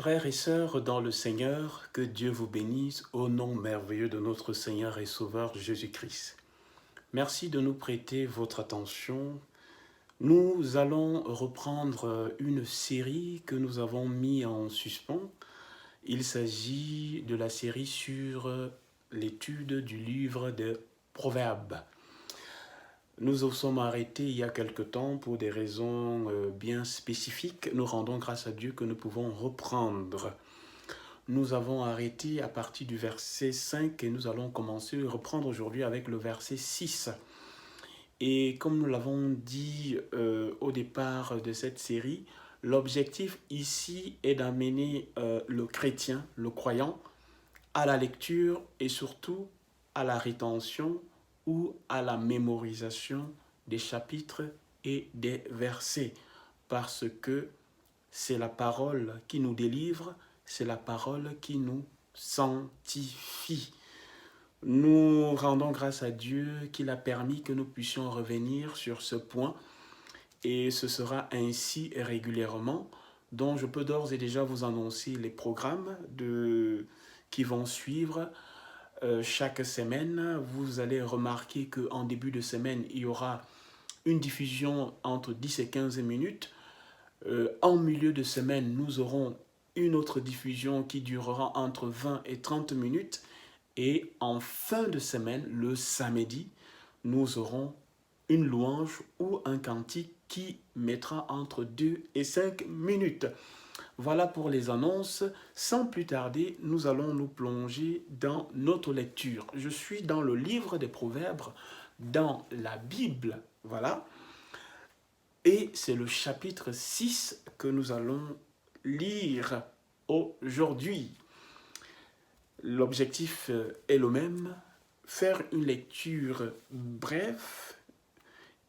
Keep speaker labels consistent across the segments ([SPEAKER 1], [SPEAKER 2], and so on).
[SPEAKER 1] Frères et sœurs dans le Seigneur, que Dieu vous bénisse au nom merveilleux de notre Seigneur et Sauveur Jésus-Christ. Merci de nous prêter votre attention. Nous allons reprendre une série que nous avons mis en suspens. Il s'agit de la série sur l'étude du livre des Proverbes. Nous nous sommes arrêtés il y a quelque temps pour des raisons bien spécifiques. Nous rendons grâce à Dieu que nous pouvons reprendre. Nous avons arrêté à partir du verset 5 et nous allons reprendre aujourd'hui avec le verset 6. Et comme nous l'avons dit au départ de cette série, l'objectif ici est d'amener le chrétien, le croyant, à la lecture et surtout à la rétention ou à la mémorisation des chapitres et des versets. Parce que c'est la parole qui nous délivre, c'est la parole qui nous sanctifie. Nous rendons grâce à Dieu qu'il a permis que nous puissions revenir sur ce point et ce sera ainsi régulièrement. Donc je peux d'ores et déjà vous annoncer les programmes qui vont suivre chaque semaine. Vous allez remarquer qu'en début de semaine, il y aura une diffusion entre 10 et 15 minutes. En milieu de semaine, nous aurons une autre diffusion qui durera entre 20 et 30 minutes. Et en fin de semaine, le samedi, nous aurons une louange ou un cantique qui mettra entre 2 et 5 minutes. Voilà pour les annonces. Sans plus tarder, nous allons nous plonger dans notre lecture. Je suis dans le livre des Proverbes, dans la Bible. Voilà. Et c'est le chapitre 6 que nous allons lire aujourd'hui. L'objectif est le même, faire une lecture brève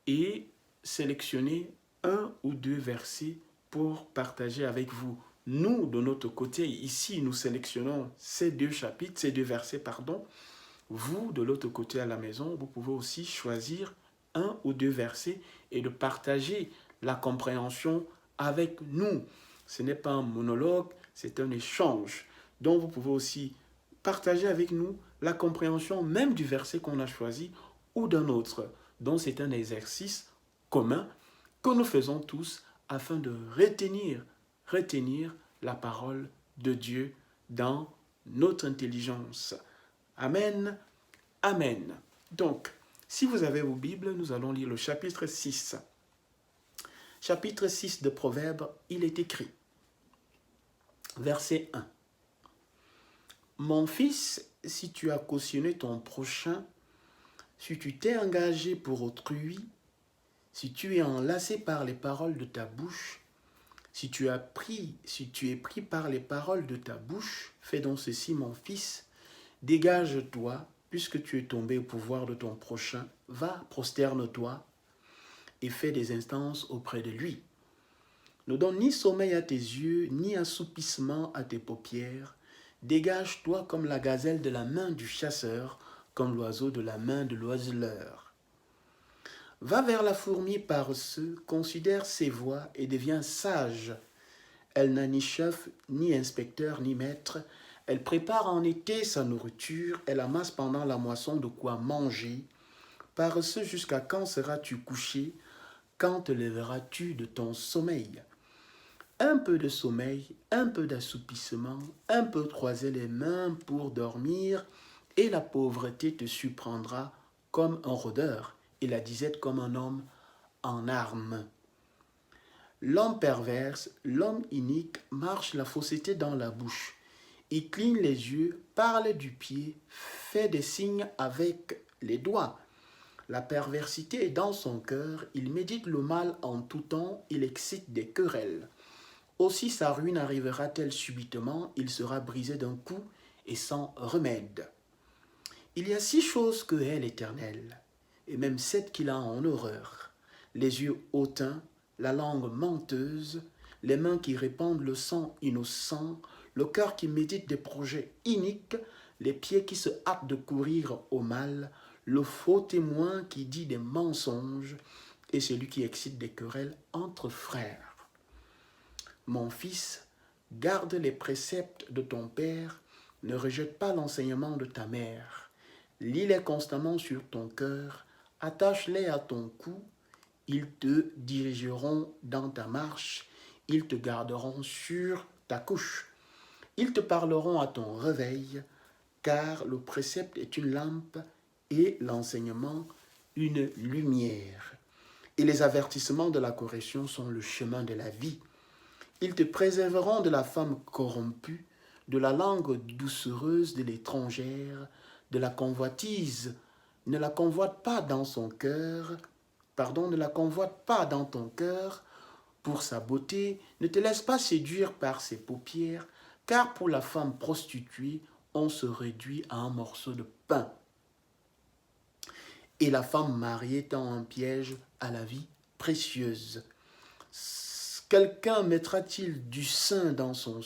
[SPEAKER 1] et sélectionner un ou deux versets pour partager avec vous. Nous, de notre côté, ici, nous sélectionnons ces deux chapitres, ces deux versets, pardon. Vous, de l'autre côté à la maison, vous pouvez aussi choisir un ou deux versets et de partager la compréhension avec nous. Ce n'est pas un monologue, c'est un échange. Donc vous pouvez aussi partager avec nous la compréhension même du verset qu'on a choisi ou d'un autre. Donc c'est un exercice commun que nous faisons tous afin de retenir la parole de Dieu dans notre intelligence. Amen, amen. Donc, si vous avez vos Bibles, nous allons lire le chapitre 6. Chapitre 6 de Proverbes, il est écrit, verset 1. Mon fils, si tu as cautionné ton prochain, si tu t'es engagé pour autrui, si tu es enlacé par les paroles de ta bouche, si tu es pris par les paroles de ta bouche, fais donc ceci, mon fils, dégage-toi, puisque tu es tombé au pouvoir de ton prochain, va, prosterne-toi et fais des instances auprès de lui. Ne donne ni sommeil à tes yeux, ni assoupissement à tes paupières. Dégage-toi comme la gazelle de la main du chasseur, comme l'oiseau de la main de l'oiseleur. Va vers la fourmi paresseux, considère ses voies et deviens sage. Elle n'a ni chef, ni inspecteur, ni maître. Elle prépare en été sa nourriture, elle amasse pendant la moisson de quoi manger. Paresseux, jusqu'à quand seras-tu couché? Quand te lèveras-tu de ton sommeil? Un peu de sommeil, un peu d'assoupissement, un peu croiser les mains pour dormir, et la pauvreté te surprendra comme un rôdeur, et la disette comme un homme en armes. L'homme perverse, l'homme inique, marche la fausseté dans la bouche. Il cligne les yeux, parle du pied, fait des signes avec les doigts. La perversité est dans son cœur, il médite le mal en tout temps, il excite des querelles. Aussi sa ruine arrivera-t-elle subitement, il sera brisé d'un coup et sans remède. Il y a 6 choses que hait l'Éternel, et même 7 qu'il a en horreur. Les yeux hautains, la langue menteuse, les mains qui répandent le sang innocent, le cœur qui médite des projets iniques, les pieds qui se hâtent de courir au mal, le faux témoin qui dit des mensonges, et celui qui excite des querelles entre frères. Mon fils, Garde les préceptes de ton père, ne rejette pas l'enseignement de ta mère. Lis-les constamment sur ton cœur, attache-les à ton cou, ils te dirigeront dans ta marche, ils te garderont sur ta couche. Ils te parleront à ton réveil, car le précepte est une lampe et l'enseignement une lumière. Et les avertissements de la correction sont le chemin de la vie. Ils te préserveront de la femme corrompue, de la langue doucereuse de l'étrangère, de la convoitise. Ne la convoite pas dans son cœur, ne la convoite pas dans ton cœur pour sa beauté, ne te laisse pas séduire par ses paupières, car pour la femme prostituée, on se réduit à un morceau de pain. Et la femme mariée tend un piège à la vie précieuse. Quelqu'un mettra-t-il du feu dans son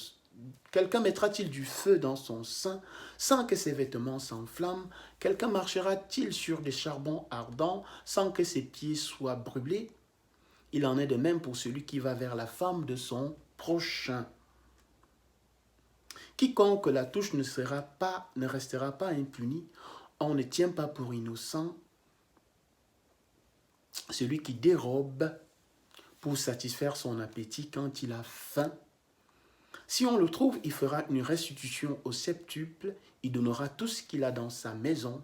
[SPEAKER 1] sein sans que ses vêtements s'enflamment? Quelqu'un marchera-t-il sur des charbons ardents sans que ses pieds soient brûlés? Il en est de même pour celui qui va vers la femme de son prochain. Quiconque la touche ne restera pas impuni. On ne tient pas pour innocent celui qui dérobe pour satisfaire son appétit quand il a faim. Si on le trouve, il fera une restitution au septuple, il donnera tout ce qu'il a dans sa maison.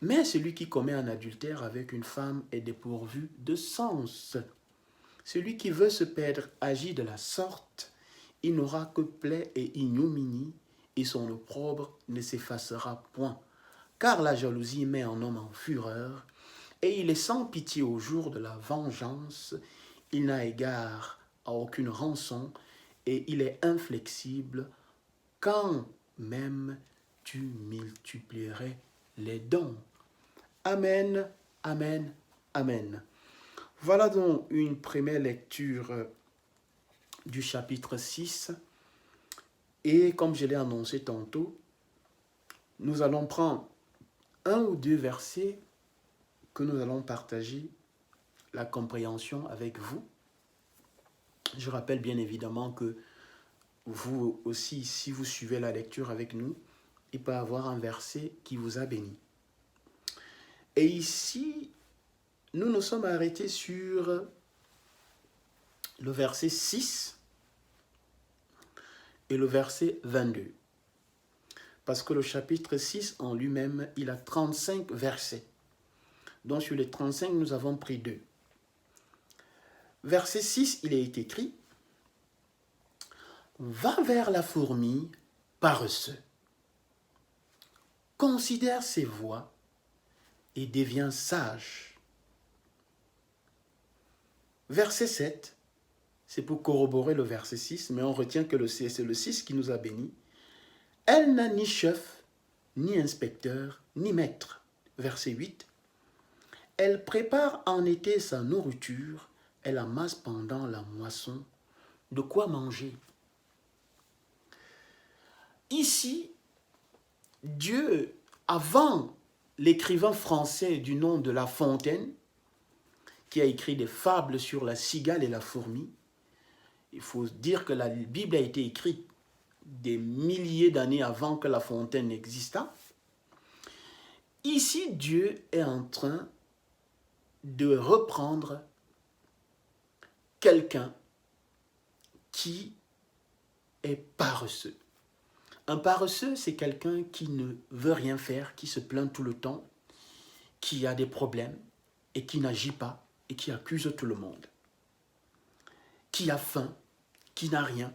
[SPEAKER 1] Mais celui qui commet un adultère avec une femme est dépourvu de sens. Celui qui veut se perdre agit de la sorte, il n'aura que plaie et ignominie, et son opprobre ne s'effacera point. Car la jalousie met un homme en fureur, et il est sans pitié au jour de la vengeance. Il n'a égard à aucune rançon, et il est inflexible quand même tu multiplierais les dons. Amen, amen, amen. Voilà donc une première lecture du chapitre 6. Et comme je l'ai annoncé tantôt, nous allons prendre un ou deux versets que nous allons partager la compréhension avec vous. Je rappelle bien évidemment que vous aussi, si vous suivez la lecture avec nous, il peut y avoir un verset qui vous a béni. Et ici, nous nous sommes arrêtés sur le verset 6 et le verset 22. Parce que le chapitre 6 en lui-même, il a 35 versets. Donc sur les 35, nous avons pris 2. Verset 6, il est écrit « Va vers la fourmi paresseux. Considère ses voies et deviens sage. » Verset 7, c'est pour corroborer le verset 6, mais on retient que c'est le 6 qui nous a bénis. « Elle n'a ni chef, ni inspecteur, ni maître. » Verset 8, « Elle prépare en été sa nourriture, elle amasse pendant la moisson de quoi manger. » Ici, Dieu, avant l'écrivain français du nom de La Fontaine, qui a écrit des fables sur la cigale et la fourmi, il faut dire que la Bible a été écrite des milliers d'années avant que La Fontaine n'existât. Ici, Dieu est en train de reprendre quelqu'un qui est paresseux. Un paresseux, c'est quelqu'un qui ne veut rien faire, qui se plaint tout le temps, qui a des problèmes et qui n'agit pas et qui accuse tout le monde. Qui a faim, qui n'a rien.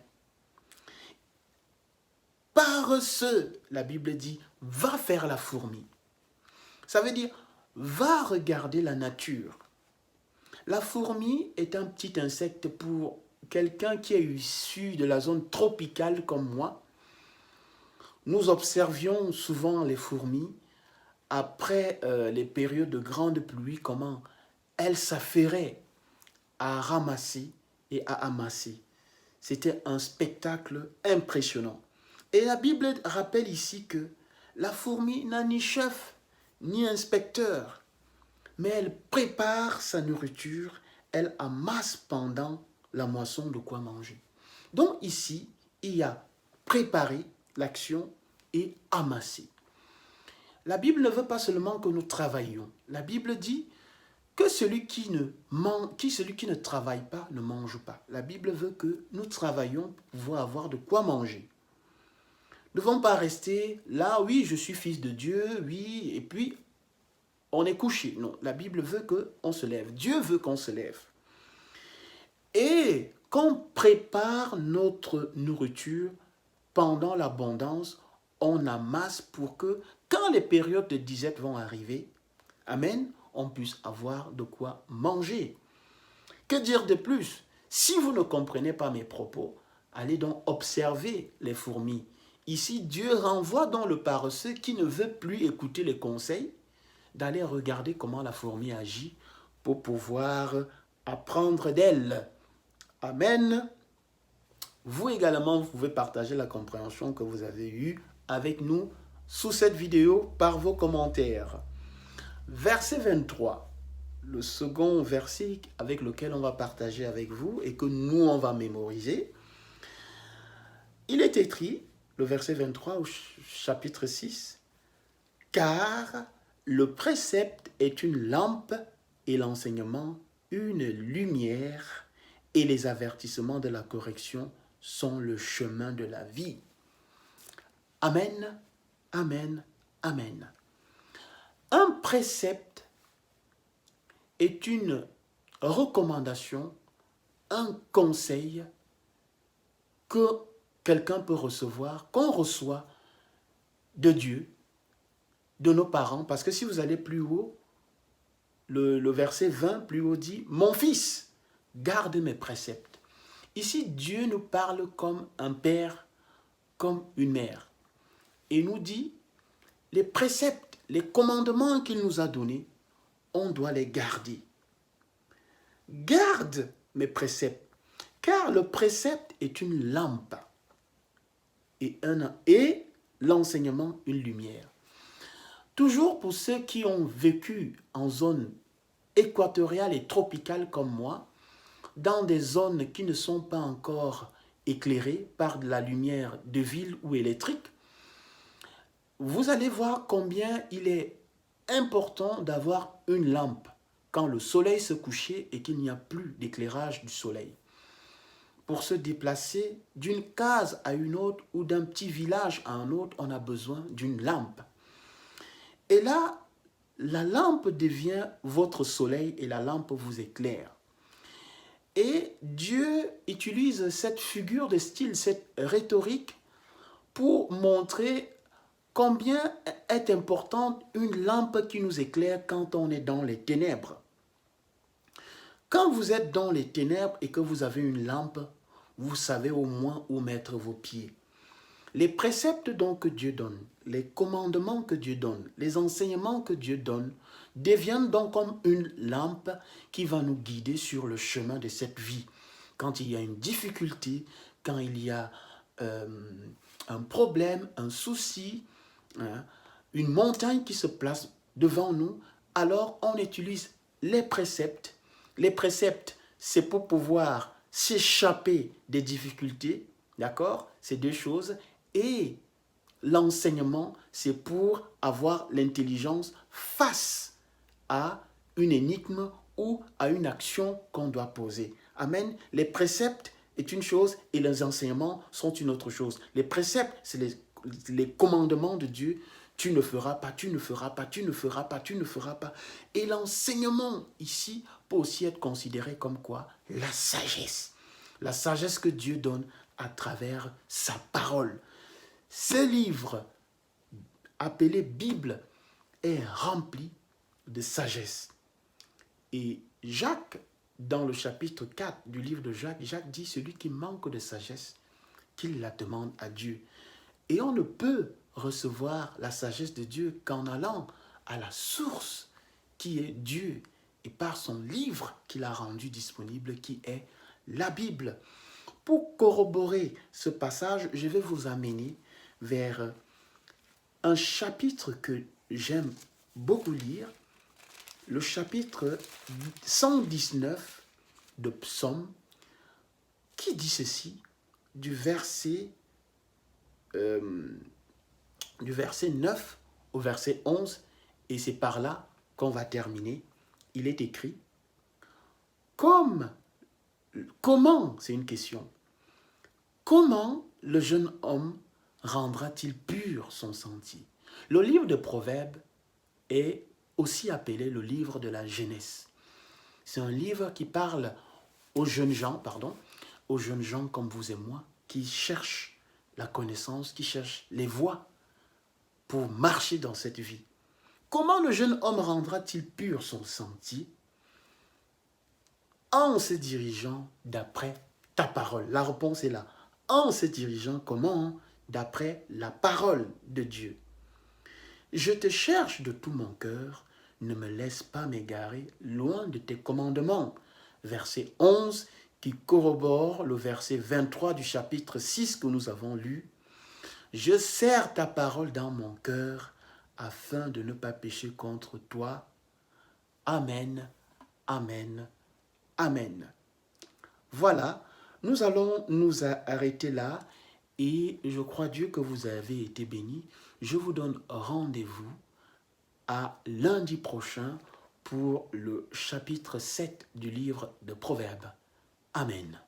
[SPEAKER 1] Paresseux, la Bible dit, va faire la fourmi. Ça veut dire, va regarder la nature. La fourmi est un petit insecte pour quelqu'un qui est issu de la zone tropicale comme moi. Nous observions souvent les fourmis après les périodes de grande pluie, comment elles s'affairaient à ramasser et à amasser. C'était un spectacle impressionnant. Et la Bible rappelle ici que la fourmi n'a ni chef ni inspecteur, mais elle prépare sa nourriture, elle amasse pendant la moisson de quoi manger. Donc ici, il y a préparer l'action et amasser. La Bible ne veut pas seulement que nous travaillions. La Bible dit que celui qui ne travaille pas ne mange pas. La Bible veut que nous travaillions pour pouvoir avoir de quoi manger. Nous ne devons pas rester là, oui, je suis fils de Dieu, oui, et puis on est couché. Non, la Bible veut qu'on se lève. Dieu veut qu'on se lève. Et qu'on prépare notre nourriture pendant l'abondance, on amasse pour que quand les périodes de disette vont arriver, amen, on puisse avoir de quoi manger. Que dire de plus? Si vous ne comprenez pas mes propos, allez donc observer les fourmis. Ici, Dieu renvoie dans le paresseux qui ne veut plus écouter les conseils, d'aller regarder comment la fourmi agit pour pouvoir apprendre d'elle. Amen. Vous également, vous pouvez partager la compréhension que vous avez eue avec nous sous cette vidéo par vos commentaires. Verset 23, le second verset avec lequel on va partager avec vous et que nous, on va mémoriser. Il est écrit, le verset 23 au chapitre 6, « Car le précepte est une lampe et l'enseignement une lumière et les avertissements de la correction sont le chemin de la vie. » Amen, amen, amen. Un précepte est une recommandation, un conseil que quelqu'un peut recevoir, qu'on reçoit de Dieu, de nos parents. Parce que si vous allez plus haut, le verset 20 plus haut dit « Mon fils, garde mes préceptes. » Ici, Dieu nous parle comme un père, comme une mère. Et nous dit, les préceptes, les commandements qu'il nous a donnés, on doit les garder. Garde mes préceptes, car le précepte est une lampe et l'enseignement une lumière. Toujours pour ceux qui ont vécu en zone équatoriale et tropicale comme moi, dans des zones qui ne sont pas encore éclairées par de la lumière de ville ou électrique, vous allez voir combien il est important d'avoir une lampe quand le soleil se couche et qu'il n'y a plus d'éclairage du soleil. Pour se déplacer d'une case à une autre ou d'un petit village à un autre, on a besoin d'une lampe. Et là, la lampe devient votre soleil et la lampe vous éclaire. Et Dieu utilise cette figure de style, cette rhétorique, pour montrer combien est importante une lampe qui nous éclaire quand on est dans les ténèbres. Quand vous êtes dans les ténèbres et que vous avez une lampe, vous savez au moins où mettre vos pieds. Les préceptes donc que Dieu donne, les commandements que Dieu donne, les enseignements que Dieu donne, deviennent donc comme une lampe qui va nous guider sur le chemin de cette vie. Quand il y a une difficulté, quand il y a un problème, un souci, une montagne qui se place devant nous, alors on utilise les préceptes. Les préceptes, c'est pour pouvoir s'échapper des difficultés, d'accord? C'est deux choses. Et l'enseignement, c'est pour avoir l'intelligence face à une énigme ou à une action qu'on doit poser. Amen. Les préceptes est une chose et les enseignements sont une autre chose. Les préceptes, c'est les commandements de Dieu. Tu ne feras pas, tu ne feras pas, tu ne feras pas, tu ne feras pas. Et l'enseignement ici peut aussi être considéré comme quoi? La sagesse. La sagesse que Dieu donne à travers sa parole. Ce livre, appelé Bible, est rempli de sagesse. Et Jacques, dans le chapitre 4 du livre de Jacques, Jacques dit, celui qui manque de sagesse, qu'il la demande à Dieu. Et on ne peut recevoir la sagesse de Dieu qu'en allant à la source qui est Dieu et par son livre qu'il a rendu disponible, qui est la Bible. Pour corroborer ce passage, je vais vous amener vers un chapitre que j'aime beaucoup lire, le chapitre 119 de Psaume, qui dit ceci: du verset 9 au verset 11, et c'est par là qu'on va terminer. Il est écrit, comment, c'est une question, comment le jeune homme rendra-t-il pur son sentier? Le livre de Proverbes est aussi appelé le livre de la jeunesse. C'est un livre qui parle aux jeunes gens comme vous et moi, qui cherchent la connaissance, qui cherchent les voies pour marcher dans cette vie. Comment le jeune homme rendra-t-il pur son sentier? En se dirigeant d'après ta parole. La réponse est là. En se dirigeant comment? D'après la parole de Dieu. Je te cherche de tout mon cœur, ne me laisse pas m'égarer loin de tes commandements. Verset 11 qui corrobore le verset 23 du chapitre 6 que nous avons lu. Je serre ta parole dans mon cœur afin de ne pas pécher contre toi. Amen, amen, amen. Voilà, nous allons nous arrêter là et je crois Dieu que vous avez été bénis. Je vous donne rendez-vous à lundi prochain pour le chapitre 7 du livre de Proverbes. Amen.